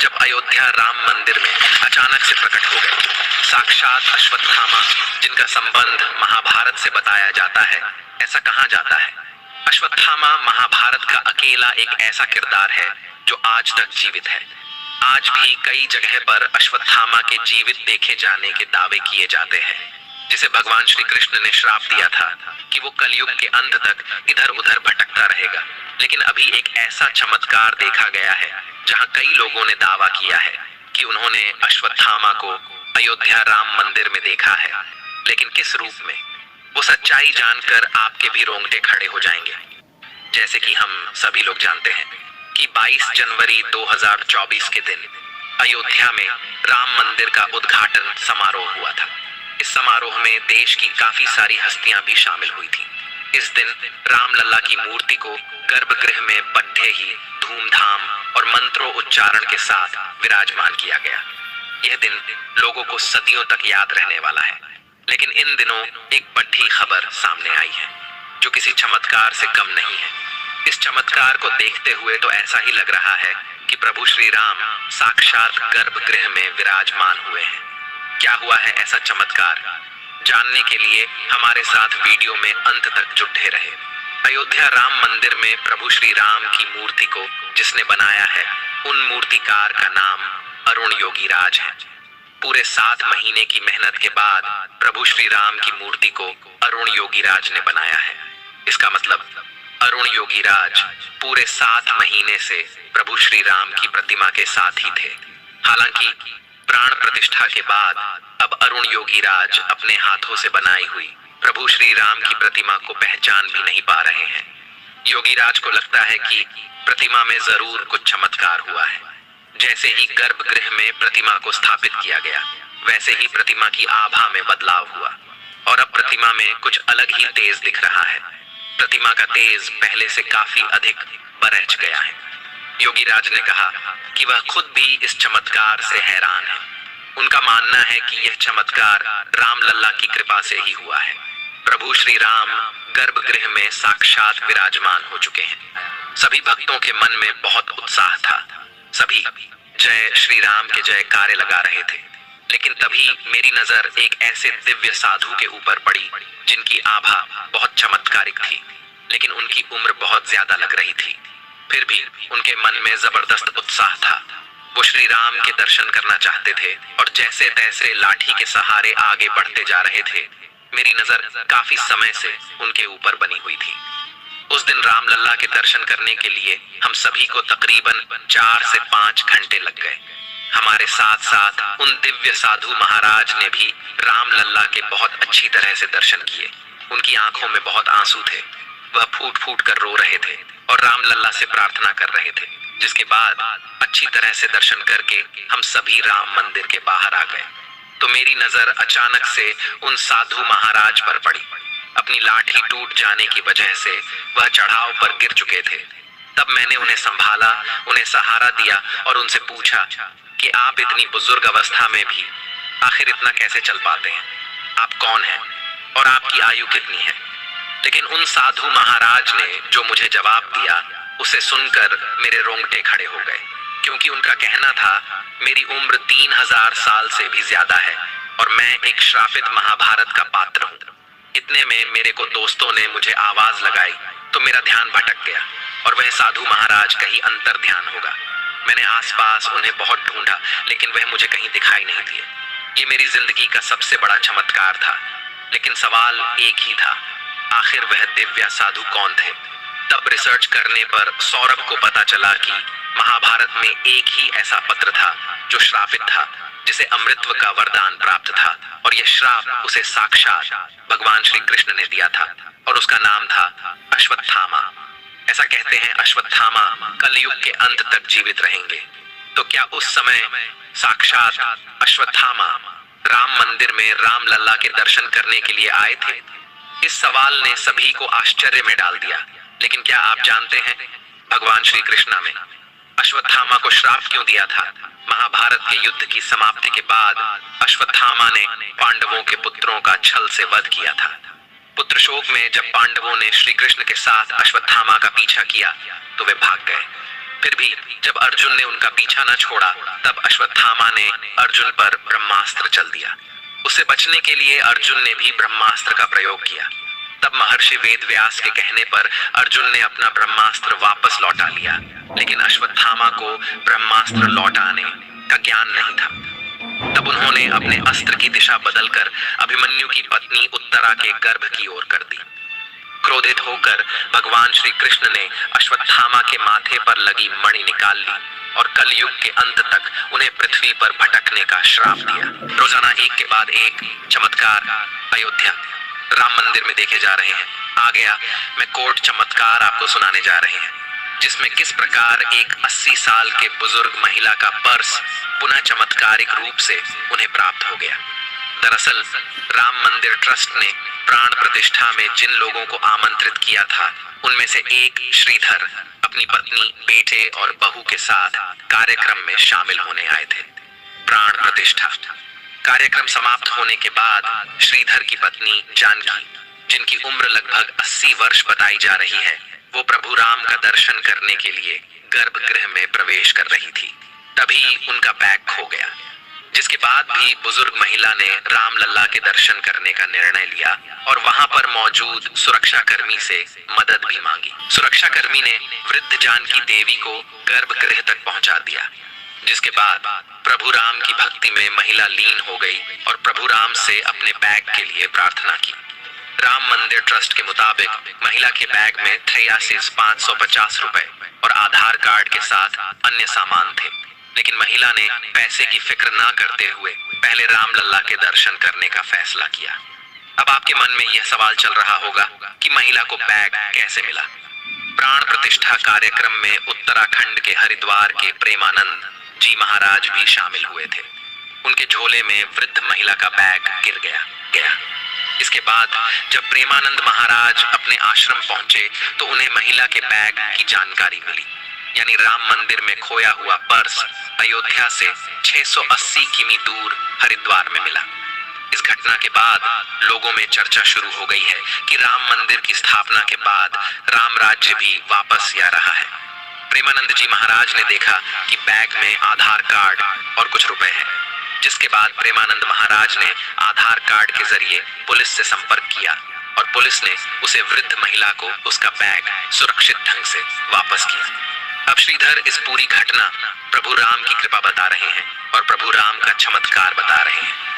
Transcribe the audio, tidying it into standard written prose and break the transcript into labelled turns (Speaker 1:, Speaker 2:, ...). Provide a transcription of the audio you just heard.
Speaker 1: जब अयोध्या राम मंदिर में अचानक से प्रकट हो गए। साक्षात अश्वत्थामा, जिनका संबंध महाभारत से बताया जाता है, ऐसा कहा जाता है। अश्वत्थामा महाभारत का अकेला एक ऐसा किरदार है जो आज तक जीवित है। आज भी कई जगह पर अश्वत्थामा के जीवित देखे जाने के दावे किए जाते हैं, जिसे भगवान श्री कृष्ण ने श्राप दिया था कि वो कलयुग के अंत तक इधर उधर भटकता रहेगा। लेकिन अभी एक ऐसा चमत्कार देखा गया है जहां कई लोगों ने दावा किया है कि उन्होंने अश्वत्थामा को अयोध्या राम मंदिर में देखा है। लेकिन किस रूप में, वो सच्चाई जानकर आपके भी रोंगटे खड़े हो जाएंगे। जैसे कि हम सभी लोग जानते हैं कि 22 जनवरी 2024 के दिन अयोध्या में राम मंदिर का उद्घाटन समारोह हुआ था। इस समारोह में देश की काफी सारी हस्तियां भी शामिल हुई थी। इस दिन रामलला की मूर्ति को गर्भगृह में बड़े ही धूमधाम और मंत्रों उच्चारण के साथ विराजमान किया गया। यह दिन लोगों को सदियों तक याद रहने वाला है। लेकिन इन दिनों एक बड़ी खबर सामने आई है जो किसी चमत्कार से कम नहीं है। इस चमत्कार को देखते हुए तो ऐसा ही लग रहा है कि प्रभु श्री राम साक्षात गर्भगृह में विराजमान हुए हैं। क्या हुआ है ऐसा चमत्कार, जानने के लिए हमारे साथ वीडियो में अंत तक जुटे रहे। अयोध्या राम मंदिर में प्रभु श्री राम की मूर्ति को जिसने बनाया है, उन मूर्तिकार का नाम अरुण योगीराज है। पूरे 7 महीने की मेहनत के बाद प्रभु श्री राम की मूर्ति को अरुण योगीराज ने बनाया है। इसका मतलब अरुण योगीराज पूरे 7 महीने से प्रभु श्री राम की प्रतिमा के साथ ही थे। हालांकि प्राण प्रतिष्ठा के बाद अब अरुण योगीराज अपने हाथों से बनाई हुई प्रभु श्री राम की प्रतिमा को पहचान भी नहीं पा रहे हैं। योगीराज को लगता है कि प्रतिमा में जरूर कुछ चमत्कार हुआ है। जैसे ही गर्भगृह में प्रतिमा को स्थापित किया गया, वैसे ही प्रतिमा की आभा में बदलाव हुआ और अब प्रतिमा में कुछ अलग ही तेज दिख रहा है। प्रतिमा का तेज पहले से काफी अधिक बरहच गया है। योगीराज ने कहा कि वह खुद भी इस चमत्कार से हैरान है। उनका मानना है कि यह चमत्कार रामलला की कृपा से ही हुआ है। प्रभु श्री राम गर्भगृह में साक्षात विराजमान हो चुके हैं। सभी भक्तों के मन में बहुत उत्साह था। सभी जय श्री राम के जयकारे लगा रहे थे। लेकिन तभी मेरी नजर एक ऐसे दिव्य साधु के ऊपर पड़ी जिनकी आभा बहुत चमत्कारिक थी, लेकिन उनकी उम्र बहुत ज्यादा लग रही थी। फिर भी उनके मन में जबरदस्त उत्साह था। वो श्री राम के दर्शन करना चाहते थे और जैसे तैसे लाठी के सहारे आगे बढ़ते जा रहे थे। मेरी नजर काफी समय से उनके ऊपर बनी हुई थी। उस दिन रामलला के दर्शन करने के लिए हम सभी को तकरीबन 4 से 5 घंटे लग गए। हमारे साथ साथ उन दिव्य साधु महाराज ने भी रामलला के बहुत अच्छी तरह से दर्शन किए। उनकी आंखों में बहुत आंसू थे। वह फूट फूट कर रो रहे थे और रामलला से प्रार्थना कर रहे थे। जिसके बाद अच्छी तरह से दर्शन करके हम सभी राम मंदिर के बाहर आ गए तो मेरी नजर अचानक से उन साधु महाराज पर पड़ी। अपनी लाठी टूट जाने की वजह से वह चढ़ाव पर गिर चुके थे। तब मैंने उन्हें संभाला, उन्हें सहारा दिया और उनसे पूछा कि आप इतनी बुजुर्ग अवस्था में भी आखिर इतना कैसे चल पाते हैं? आप कौन हैं और आपकी आयु कितनी है? लेकिन उन साधु महाराज ने जो मुझे जवाब दिया, उसे सुनकर मेरे रोंगटे खड़े हो गए, क्योंकि उनका कहना था मेरी उम्र 3000 साल से भी ज्यादा है और मैं एक श्रापित महाभारत का पात्र हूँ। इतने में मेरे को दोस्तों ने मुझे आवाज लगाई तो मेरा ध्यान भटक गया और वह साधु महाराज कहीं अंतर ध्यान होगा। मैंने आसपास उन्हें बहुत ढूंढा, लेकिन वह मुझे कहीं दिखाई नहीं दिए। ये मेरी जिंदगी का सबसे बड़ा चमत्कार था। लेकिन सवाल एक ही था, आखिर वह दिव्य साधु कौन थे? तब रिसर्च करने पर सौरभ को पता चला कि महाभारत में एक ही ऐसा पत्र था जो श्रापित था, जिसे अमृतत्व का वरदान प्राप्त था और यह श्राप उसे साक्षात भगवान श्री कृष्ण ने दिया था और उसका नाम था अश्वत्थामा। ऐसा कहते हैं अश्वत्थामा कलयुग के अंत तक जीवित रहेंगे। तो क्या उस समय साक्षात अश्वत्थामा राम मंदिर में रामलला के दर्शन करने के लिए आए थे? इस सवाल ने सभी को आश्चर्य में डाल दिया। लेकिन क्या आप जानते हैं भगवान श्री कृष्ण ने अश्वत्थामा को श्राप क्यों दिया था? महाभारत के युद्ध की समाप्ति के बाद अश्वत्थामा ने पांडवों के पुत्रों का छल से वध किया था। पुत्र शोक में जब पांडवों ने श्री कृष्ण के साथ अश्वत्थामा का पीछा किया तो वे भाग गए। फिर भी जब अर्जुन ने उनका पीछा न छोड़ा, तब अश्वत्थामा ने अर्जुन पर ब्रह्मास्त्र चल दिया। उसे बचने के लिए अर्जुन ने भी ब्रह्मास्त्र का प्रयोग किया। तब महर्षि वेदव्यास के कहने पर अर्जुन ने अपना ब्रह्मास्त्र वापस लौटा लिया, लेकिन अश्वत्थामा को ब्रह्मास्त्र लौटाने का ज्ञान नहीं था। तब उन्होंने अपने अस्त्र की दिशा बदलकर अभिमन्यु की पत्नी उत्तरा के गर्भ की ओर कर दी। क्रोधित होकर भगवान श्री कृष्ण ने अश्वत्थामा के माथे पर लगी मणि निकाल ली और कलयुग के अंत तक उन्हें पृथ्वी पर भटकने का श्राप दिया। रोजाना एक के बाद एक चमत्कार अयोध्या राम मंदिर में देखे जा रहे हैं। आ गया मैं कोर्ट चमत्कार आपको सुनाने जा रहे हैं, जिसमें किस प्रकार एक 80 साल के बुजुर्ग महिला का पर्स पुनः चमत्कारिक रूप से उन्हें प्राप्त हो गया। दरअसल राम मंदिर ट्रस्ट ने प्राण प्रतिष्ठा में जिन लोगों को आमंत्रित किया था, उनमें से एक श्रीधर अपनी पत्नी, बेटे और बहू के साथ कार्यक्रम में शामिल होने आए थे। प्राण प्रतिष्ठा कार्यक्रम समाप्त होने के बाद श्रीधर की पत्नी जानकी, जिनकी उम्र लगभग 80 वर्ष बताई जा रही है, वो प्रभु राम का दर्शन करने के लिए गर्भगृह में प्रवेश कर रही थी। तभी उनका बैग खो गया, जिसके बाद भी बुजुर्ग महिला ने राम लल्ला के दर्शन करने का निर्णय लिया और वहां पर मौजूद सुरक्षाकर्मी से मदद भी मांगी। सुरक्षाकर्मी ने वृद्ध जानकी देवी को गर्भगृह तक पहुंचा दिया, जिसके बाद प्रभु राम की भक्ति में महिला लीन हो गई और प्रभु राम से अपने बैग के लिए प्रार्थना की। राम मंदिर ट्रस्ट के मुताबिक महिला के बैग में 83,550 रुपए और आधार कार्ड के साथ अन्य सामान थे, लेकिन महिला ने पैसे की फिक्र ना करते हुए पहले राम लल्ला के दर्शन करने का फैसला किया। अब आपके मन में यह सवाल चल रहा होगा कि महिला को बैग कैसे मिला। प्राण प्रतिष्ठा कार्यक्रम में उत्तराखंड के हरिद्वार के प्रेमानंद जी महाराज भी शामिल हुए थे। उनके झोले में वृद्ध महिला का बैग गिर गया। इसके बाद जब प्रेमानंद महाराज अपने आश्रम पहुंचे तो उन्हें महिला के बैग की जानकारी मिली, यानी राम मंदिर में खोया हुआ पर्स अयोध्या से 680 किमी दूर हरिद्वार में मिला। इस घटना के बाद लोगों में चर्चा शुरू हो गई है कि राम मंदिर की स्थापना के बाद राम राज्य भी वापस आ रहा है। प्रेमानंद जी महाराज ने देखा कि बैग में आधार कार्ड और कुछ रुपए हैं, जिसके बाद प्रेमानंद महाराज ने आधार कार्ड के जरिए पुलिस से संपर्क किया और पुलिस ने उसे वृद्ध महिला को उसका बैग सुरक्षित ढंग से वापस किया। अब श्रीधर इस पूरी घटना प्रभु राम की कृपा बता रहे हैं और प्रभु राम का चमत्कार बता रहे हैं।